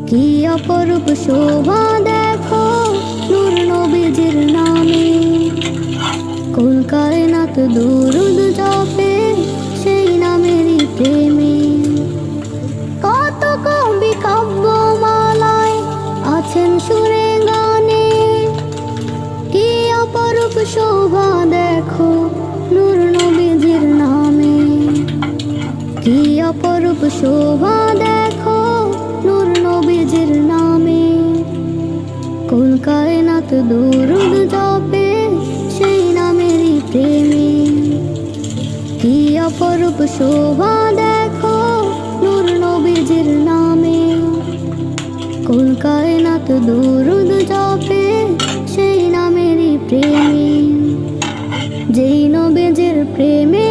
কি অপরূপ শোভা দেখো নূর নবীজির নামে। কুল কায়নাত দুরুদ জপে সেই নামেরই প্রেমে। কত কবি কাব্যমালায় আছেন সুরে গানে। কি অপরূপ শোভা দেখো নূর নবীজির নামে। কি অপরূপ শোভা দেখো নূর নবীজির নামে। কুল কায়নাত দুরুদ জপে সেই নামেরই প্রেমে। কি অপরূপ শোভা দেখো নূর নবীজির নামে। কুল কায়নাত দুরুদ জপে সেই নামেরই প্রেমে। যেই নবীজির প্রেমে